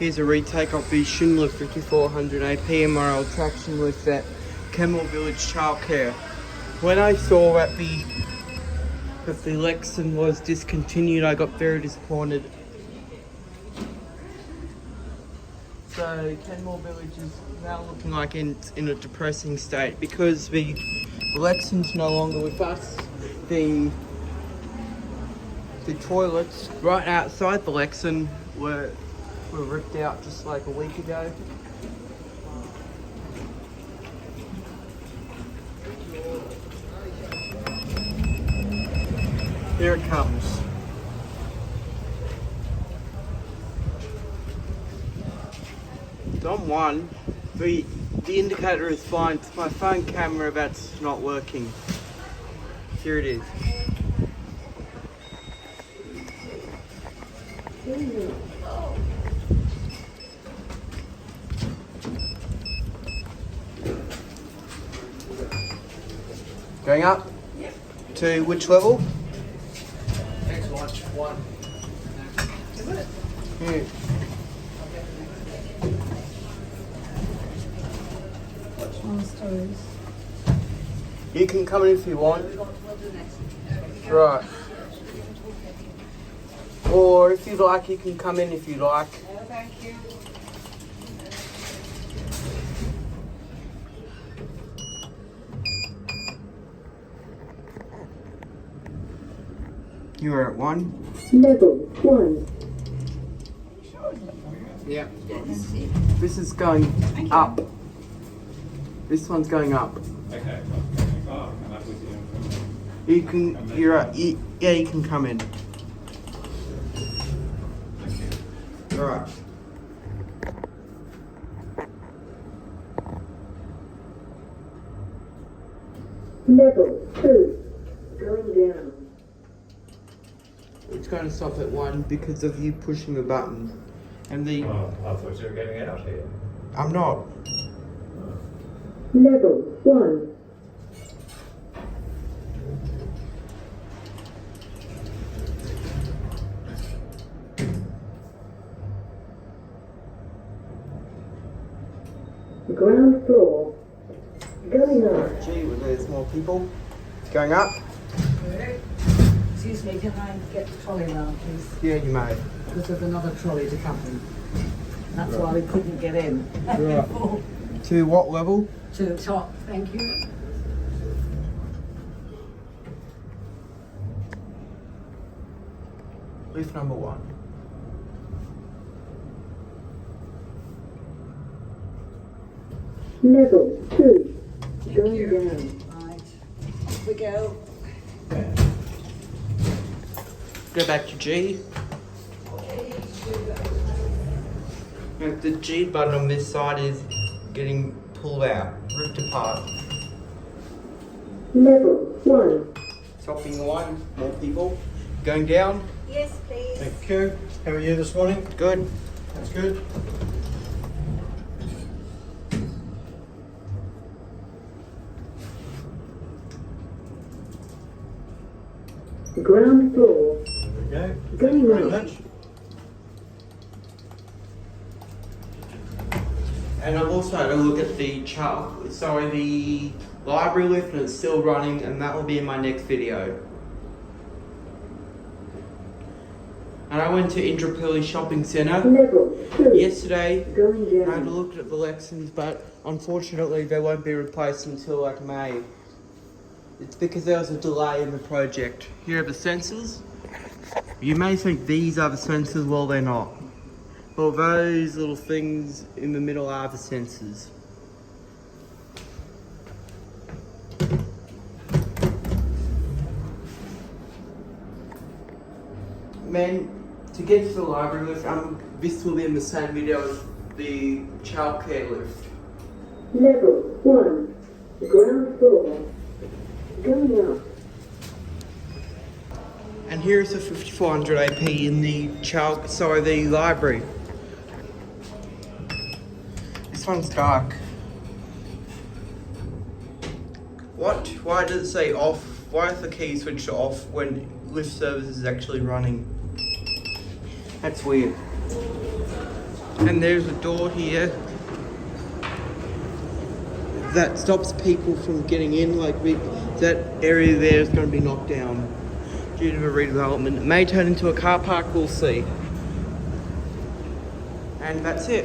Here's a retake of the Schindler 5400 AP MRL Traction lift at Kenmore Village Childcare. When I saw that the Lexan was discontinued, I got very disappointed. So Kenmore Village is now looking like in a depressing state because the Lexan's no longer with us. The toilets right outside the Lexan were ripped out just like a week ago. Here it comes. It's on one. The indicator is fine. It's my phone camera that's not working. Here it is. Going up? Yep. To which level? Next one. Is it? Yeah. You can come in if you want. Right. Or if you like, you can come in if you like. Thank you. You are at 1. Level 1. Yeah. This is going up. This one's going up. Okay. Oh, I'm up with you. You can. You're right. Yeah, you can come in. All right. Level 2. Going down. It's going to stop at 1 because of you pushing the button, and the. Oh, I thought you were getting out here. I'm not. Level 1. Ground floor. Going up. Gee, well, there's more people. Going up. Excuse me, can I get the trolley round, please? Yeah, you may. Because there's another trolley to come in. That's why we couldn't get in. Right. To what level? To the top, thank you. Lift number 1. Level 2. Going down. Right, off we go. Go back to G. And the G button on this side is getting pulled out, ripped apart. Level 1. Stopping 1. More people. Going down. Yes, please. Thank you. How are you this morning? Good. That's good. Ground floor. There we go. Thank Going you very up. much. And I've also had a look at the the library lift, and it's still running, and that will be in my next video. And I went to Indrapilli Shopping Centre Level 2. yesterday. Going I had a down. look at the Lexans, but unfortunately they won't be replaced until like May. It's because there was a delay in the project. Here are the sensors. You may think these are the sensors, well they're not. Well, those little things in the middle are the sensors. Man, to get to the library lift, this will be in the same video as the childcare lift. Level 1. Ground floor. Going up. And here's the 5400 AP in the the library. This one's dark. What? Why does it say off? Why is the key switched off when lift service is actually running? That's weird. And there's a door here that stops people from getting in. That area there is going to be knocked down due to a redevelopment. It may turn into a car park, we'll see. And that's it.